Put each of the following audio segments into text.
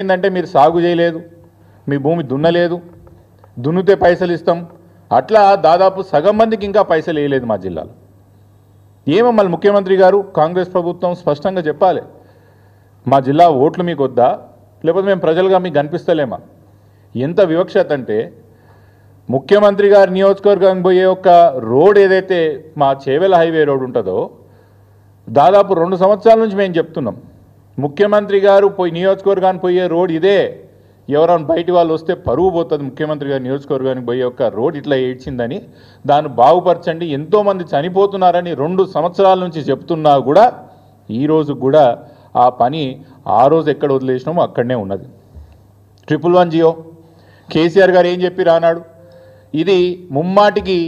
ఏంటంటే మీరు సాగు చేయలేదు, మీ భూమి దున్నలేదు, దున్నితే పైసలు ఇస్తాం, అట్లా దాదాపు సగం మందికి ఇంకా పైసలు వేయలేదు మా జిల్లాలో. ఏమో మళ్ళీ ముఖ్యమంత్రి గారు కాంగ్రెస్ ప్రభుత్వం స్పష్టంగా చెప్పాలి, మా జిల్లా ఓట్లు మీకు వద్దా, లేకపోతే మేము ప్రజలుగా మీకు కనిపిస్తలేమా? ఎంత వివక్షత అంటే ముఖ్యమంత్రి గారి నియోజకవర్గానికి పోయే ఒక రోడ్ ఏదైతే మా చేవెల హైవే రోడ్ ఉంటుందో దాదాపు 2 సంవత్సరాల నుంచి మేము చెప్తున్నాం, ముఖ్యమంత్రి గారు పోయి నియోజకవర్గానికి పోయే రోడ్ ఇదే, ఎవరైనా బయటి వాళ్ళు వస్తే పరువు పోతుంది, ముఖ్యమంత్రి గారు నియోజకవర్గానికి పోయే ఒక రోడ్ ఇట్లా ఏడ్చిందని, దాన్ని బాగుపరచండి, ఎంతోమంది చనిపోతున్నారని 2 సంవత్సరాల నుంచి చెప్తున్నా కూడా ఈరోజు కూడా ఆ పని ఆ రోజు ఎక్కడ వదిలేసినామో అక్కడనే ఉన్నది. 111 జియో కేసీఆర్ గారు ఏం చెప్పి రానాడు, ఇది ముమ్మాటికి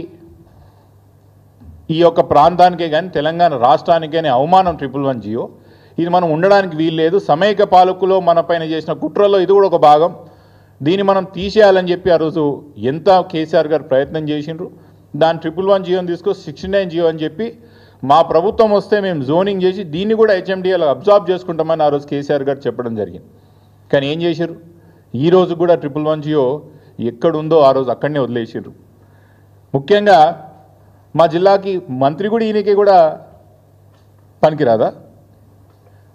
ఈ యొక్క ప్రాంతానికే కానీ తెలంగాణ రాష్ట్రానికే అవమానం. 111 జియో ఇది మనం ఉండడానికి వీల్లేదు, సమైక్య పాలకులో మన పైన చేసిన కుట్రలో ఇది కూడా ఒక భాగం, దీన్ని మనం తీసేయాలని చెప్పి ఆ రోజు ఎంత కేసీఆర్ గారు ప్రయత్నం చేసిండ్రు. దాని 111 జియోని తీసుకొని 69 జియో అని చెప్పి మా ప్రభుత్వం వస్తే మేము జోనింగ్ చేసి దీన్ని కూడా హెచ్ఎండిఏలో అబ్జార్బ్ చేసుకుంటామని ఆ రోజు కేసీఆర్ గారు చెప్పడం జరిగింది. కానీ ఏం చేశారు, ఈరోజు కూడా 111 జియో ఎక్కడుందో ఆ రోజు అక్కడనే వదిలేసారు. ముఖ్యంగా మా జిల్లాకి మంత్రి కూడా ఈయనకి కూడా పనికిరాదా?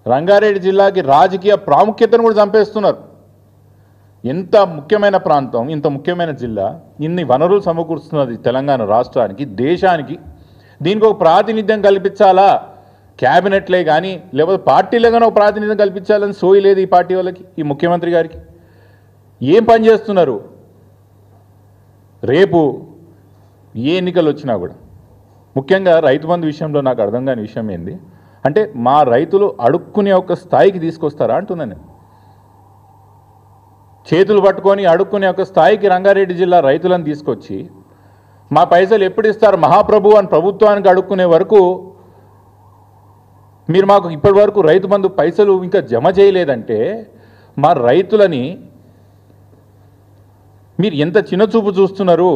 రంగారెడ్డి జిల్లాకి రాజకీయ ప్రాముఖ్యతను కూడా చంపేస్తున్నారు. ఎంత ముఖ్యమైన ప్రాంతం, ఇంత ముఖ్యమైన జిల్లా, ఇన్ని వనరులు సమకూరుస్తున్నది తెలంగాణ రాష్ట్రానికి, దేశానికి, దీనికి ఒక ప్రాతినిధ్యం కల్పించాలా, క్యాబినెట్లే కానీ లేకపోతే పార్టీలుగానే ఒక ప్రాతినిధ్యం కల్పించాలని సోయి లేదు ఈ పార్టీ వాళ్ళకి, ఈ ముఖ్యమంత్రి గారికి. ఏం పని చేస్తున్నారు? రేపు ఏ ఎన్నికలు వచ్చినా కూడా ముఖ్యంగా రైతు బంధు విషయంలో నాకు అర్థం కాని విషయం ఏంది అంటే, మా రైతులు అడుక్కునే ఒక స్థాయికి తీసుకొస్తారా అంటున్నాను. చేతులు పట్టుకొని అడుక్కునే ఒక స్థాయికి రంగారెడ్డి జిల్లా రైతులను తీసుకొచ్చి మా పైసలు ఎప్పుడు ఇస్తారు మహాప్రభు అని ప్రభుత్వానికి అడుక్కునే వరకు మీరు మాకు ఇప్పటి వరకు రైతు బంధు పైసలు ఇంకా జమ చేయలేదంటే మా రైతులని మీరు ఎంత చిన్నచూపు చూస్తున్నారు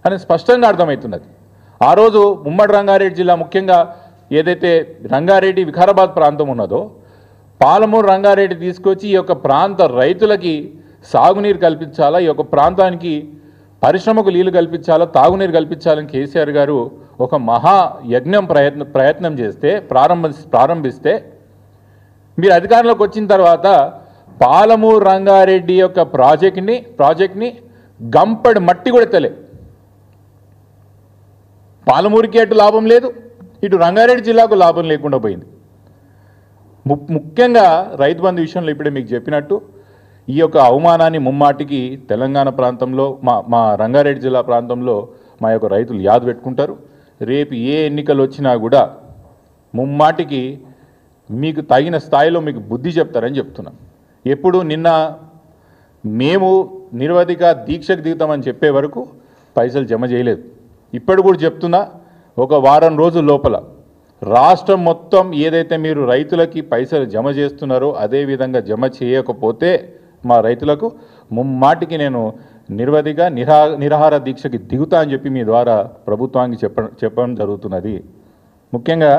అని స్పష్టంగా అర్థమవుతున్నది. ఆ రోజు ఉమ్మడి రంగారెడ్డి జిల్లా ముఖ్యంగా ఏదైతే రంగారెడ్డి వికారాబాద్ ప్రాంతం ఉన్నదో పాలమూరు రంగారెడ్డి తీసుకొచ్చి ఈ యొక్క ప్రాంత రైతులకి సాగునీరు కల్పించాలా, ఈ యొక్క ప్రాంతానికి పరిశ్రమకు నీళ్లు కల్పించాలా, తాగునీరు కల్పించాలని కేసీఆర్ గారు ఒక మహా యజ్ఞం ప్రయత్నం చేస్తే ప్రారంభిస్తే మీరు అధికారంలోకి వచ్చిన తర్వాత పాలమూరు రంగారెడ్డి యొక్క ప్రాజెక్ట్ని గంపడి మట్టి కూడా తెలే. పాలమూరికి అటు లాభం లేదు, ఇటు రంగారెడ్డి జిల్లాకు లాభం లేకుండా పోయింది. ముఖ్యంగా రైతు బంధు విషయంలో ఇప్పుడే మీకు చెప్పినట్టు ఈ యొక్క అవమానాన్ని ముమ్మాటికి తెలంగాణ ప్రాంతంలో మా రంగారెడ్డి జిల్లా ప్రాంతంలో మా యొక్క రైతులు యాద పెట్టుకుంటారు. రేపు ఏ ఎన్నికలు వచ్చినా కూడా ముమ్మాటికి మీకు తగిన స్థాయిలో మీకు బుద్ధి చెప్తారని చెప్తున్నాం. ఎప్పుడు నిన్న మేము నిరవధిక దీక్షకు దిగుతామని చెప్పే వరకు పైసలు జమ చేయలేదు. ఇప్పుడు కూడా చెప్తున్నా, ఒక వారం రోజుల లోపల రాష్ట్రం మొత్తం ఏదైతే మీరు రైతులకి పైసలు జమ చేస్తున్నారో అదే విధంగా జమ చేయకపోతే మా రైతులకు ముమ్మాటికి నేను నిరవధిక నిరాహార దీక్షకి దిగుతా అని చెప్పి మీ ద్వారా ప్రభుత్వానికి చెప్పడం జరుగుతున్నది. ముఖ్యంగా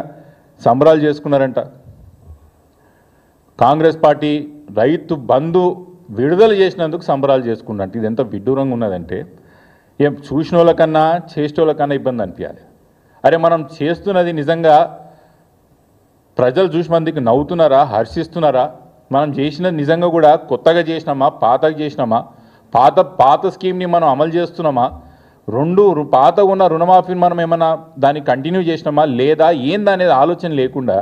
సంబరాలు చేసుకున్నారంట కాంగ్రెస్ పార్టీ, రైతు బంధు విడుదల చేసినందుకు సంబరాలు చేసుకున్నట్టు. ఇది ఎంత విడ్డూరంగా ఉన్నదంటే, ఏం చూసిన వాళ్ళకన్నా చేసిన వాళ్ళకన్నా ఇబ్బంది అనిపించాలి. అరే మనం చేస్తున్నది నిజంగా ప్రజలు చూసి మందికి నవ్వుతున్నారా, హర్షిస్తున్నారా? మనం చేసినది నిజంగా కూడా కొత్తగా చేసినామా, పాతగా చేసినామా, పాత స్కీమ్ని మనం అమలు చేస్తున్నామా, పాత ఉన్న రుణమాఫీని మనం ఏమన్నా దాన్ని కంటిన్యూ చేసినామా లేదా ఏందనేది ఆలోచన లేకుండా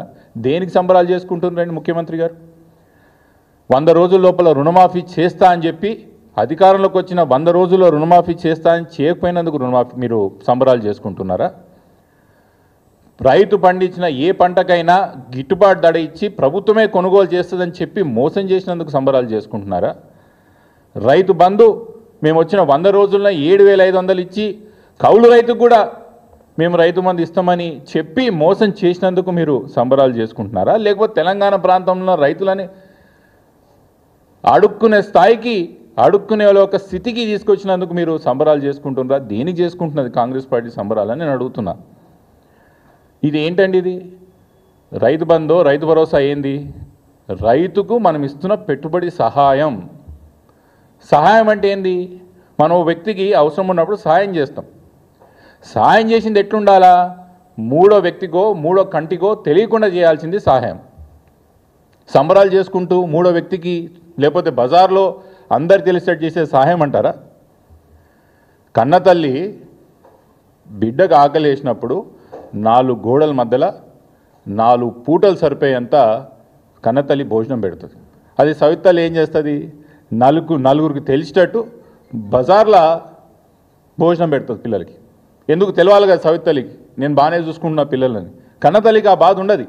దేనికి సంబరాలు చేసుకుంటున్నారండి ముఖ్యమంత్రి గారు? 100 రోజుల లోపల రుణమాఫీ చేస్తా అని చెప్పి అధికారంలోకి వచ్చిన 100 రోజుల్లో రుణమాఫీ చేస్తా అని చేయకపోయినందుకు రుణమాఫీ మీరు సంబరాలు చేసుకుంటున్నారా? రైతు పండించిన ఏ పంటకైనా గిట్టుబాటు ధర ఇచ్చి ప్రభుత్వమే కొనుగోలు చేస్తుందని చెప్పి మోసం చేసినందుకు సంబరాలు చేసుకుంటున్నారా? రైతు బంధు మేము వచ్చిన 100 రోజుల్లో 7,500 ఇచ్చి కౌలు రైతుకు కూడా మేము రైతు బంధు ఇస్తామని చెప్పి మోసం చేసినందుకు మీరు సంబరాలు చేసుకుంటున్నారా? లేకపోతే తెలంగాణ ప్రాంతంలో రైతులని అడుక్కునే స్థాయికి, అడుక్కునే ఒక స్థితికి తీసుకొచ్చినందుకు మీరు సంబరాలు చేసుకుంటున్నారా? దేనికి చేసుకుంటున్నది కాంగ్రెస్ పార్టీ సంబరాలని నేను అడుగుతున్నా. ఇది ఏంటండి? ఇది రైతు బంధు, రైతు భరోసా ఏంది? రైతుకు మనం ఇస్తున్న పెట్టుబడి సహాయం. సహాయం అంటే ఏంది? మనం ఓ వ్యక్తికి అవసరం ఉన్నప్పుడు సహాయం చేస్తాం. సహాయం చేసింది ఎట్లుండాలా? మూడో వ్యక్తికో మూడో కంటికో తెలియకుండా చేయాల్సింది సహాయం. సంబరాలు చేసుకుంటూ మూడో వ్యక్తికి లేకపోతే బజార్లో అందరు తెలిసేట్టు చేసే సహాయం అంటారా? కన్నతల్లి బిడ్డకు ఆకలి వేసినప్పుడు 4 గోడల మధ్యలో 4 పూటలు సరిపోయేంత కన్నతల్లి భోజనం పెడుతుంది. అది సవితల్లి ఏం చేస్తుంది? నలుగురికి తెలిసేటట్టు బజార్లో భోజనం పెడుతుంది పిల్లలకి. ఎందుకు తెలవాలి కదా సవితల్లికి, నేను బాగానే చూసుకుంటున్నా పిల్లలని. కన్నతల్లికి ఆ బాధ ఉండదు.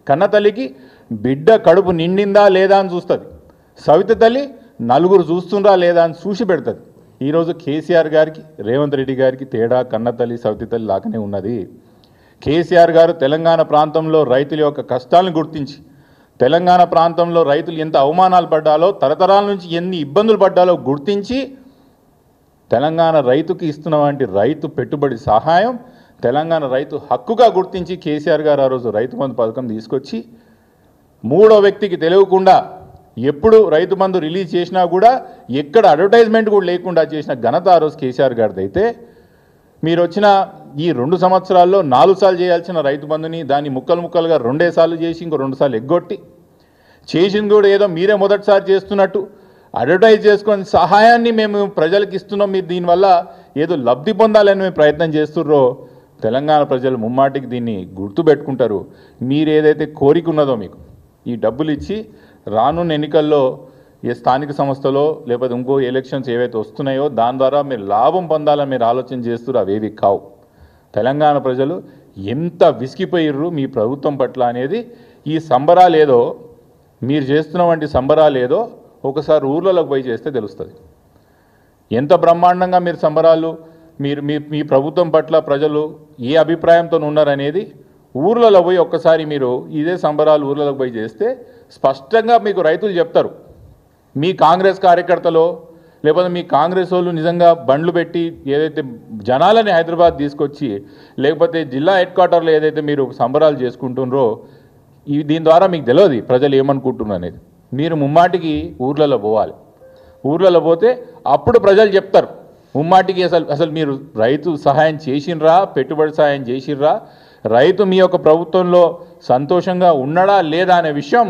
కన్నతల్లికి బిడ్డ కడుపు నిండిందా లేదా అని చూస్తుంది. సవిత తల్లి నలుగురు చూస్తుందా లేదా అని చూసి పెడుతుంది. ఈరోజు కేసీఆర్ గారికి రేవంత్ రెడ్డి గారికి తేడా కన్నతల్లి సవిత తల్లి లాగానే ఉన్నది. కేసీఆర్ గారు తెలంగాణ ప్రాంతంలో రైతుల యొక్క కష్టాలను గుర్తించి, తెలంగాణ ప్రాంతంలో రైతులు ఎంత అవమానాలు పడ్డాలో, తరతరాల నుంచి ఎన్ని ఇబ్బందులు పడ్డాలో గుర్తించి తెలంగాణ రైతుకి ఇస్తున్న వంటి రైతు పెట్టుబడి సహాయం తెలంగాణ రైతు హక్కుగా గుర్తించి కేసీఆర్ గారు ఆ రోజు రైతు బంధు పథకం తీసుకొచ్చి మూడో వ్యక్తికి తెలియకుండా ఎప్పుడు రైతు బంధు రిలీజ్ చేసినా కూడా ఎక్కడ అడ్వర్టైజ్మెంట్ కూడా లేకుండా చేసిన ఘనత ఆ రోజు కేసీఆర్ గారిది. అయితే మీరు వచ్చిన ఈ 2 సంవత్సరాల్లో 4 సార్లు చేయాల్సిన రైతు బంధుని దాన్ని ముక్కలుగా 2 సార్లు చేసి ఇంకో 2 సార్లు ఎగ్గొట్టి చేసింది కూడా ఏదో మీరే మొదటిసారి చేస్తున్నట్టు అడ్వర్టైజ్ చేసుకొని సహాయాన్ని మేము ప్రజలకు ఇస్తున్నాం, మీరు దీనివల్ల ఏదో లబ్ధి పొందాలని మేము ప్రయత్నం చేస్తుర్రో తెలంగాణ ప్రజలు ముమ్మాటికి దీన్ని గుర్తుపెట్టుకుంటారు. మీరు ఏదైతే కోరిక ఉన్నదో మీకు ఈ డబ్బులు ఇచ్చి రానున్న ఎన్నికల్లో ఏ స్థానిక సంస్థలో లేకపోతే ఇంకో ఎలక్షన్స్ ఏవైతే వస్తున్నాయో దాని ద్వారా మీరు లాభం పొందాలని మీరు ఆలోచన చేస్తున్నారు, అవేవి కావు. తెలంగాణ ప్రజలు ఎంత విసిగిపోయిర్రు మీ ప్రభుత్వం పట్ల అనేది ఈ సంబరాలు ఏదో మీరు చేస్తున్న వంటి సంబరాలు ఏదో ఒకసారి ఊర్లలోకి పోయి చేస్తే తెలుస్తుంది. ఎంత బ్రహ్మాండంగా మీరు సంబరాలు మీ ప్రభుత్వం పట్ల ప్రజలు ఏ అభిప్రాయంతో ఉన్నారనేది ఊర్లలో పోయి ఒక్కసారి మీరు ఇదే సంబరాలు ఊర్లలోకి పోయి చేస్తే స్పష్టంగా మీకు రైతులు చెప్తారు. మీ కాంగ్రెస్ కార్యకర్తలో లేకపోతే మీ కాంగ్రెస్ వాళ్ళు నిజంగా బండ్లు పెట్టి ఏదైతే జనాలని హైదరాబాద్ తీసుకొచ్చి లేకపోతే జిల్లా హెడ్ క్వార్టర్లో ఏదైతే మీరు సంబరాలు చేసుకుంటున్నారో దీని ద్వారా మీకు తెలియదు ప్రజలు ఏమనుకుంటున్నారు అనేది. మీరు ముమ్మాటికి ఊర్లలో పోవాలి. ఊర్లలో పోతే అప్పుడు ప్రజలు చెప్తారు ముమ్మాటికి అసలు మీరు రైతు సహాయం చేసినరా, పెట్టుబడి సహాయం చేసినరా, రైతు మీ యొక్క ప్రభుత్వంలో సంతోషంగా ఉన్నాడా లేదా అనే విషయం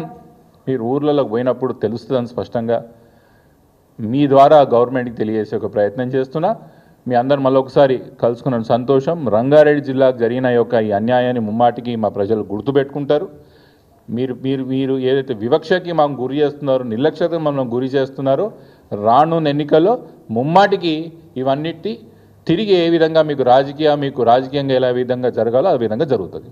మీరు ఊర్లలోకి పోయినప్పుడు తెలుస్తుందని స్పష్టంగా మీ ద్వారా గవర్నమెంట్కి తెలియజేసే ఒక ప్రయత్నం చేస్తున్నా. మీ అందరు మళ్ళీ ఒకసారి కలుసుకున్న సంతోషం. రంగారెడ్డి జిల్లాకు జరిగిన యొక్క ఈ అన్యాయాన్ని ముమ్మాటికి మా ప్రజలు గుర్తుపెట్టుకుంటారు. మీరు ఏదైతే వివక్షకి మాకు గురి చేస్తున్నారో, నిర్లక్ష్యతకు మనం గురి చేస్తున్నారో రానున్న ఎన్నికల్లో ముమ్మాటికి ఇవన్నిటి తిరిగి ఏ విధంగా మీకు రాజకీయంగా ఎలా విధంగా జరగాలో ఆ విధంగా జరుగుతుంది.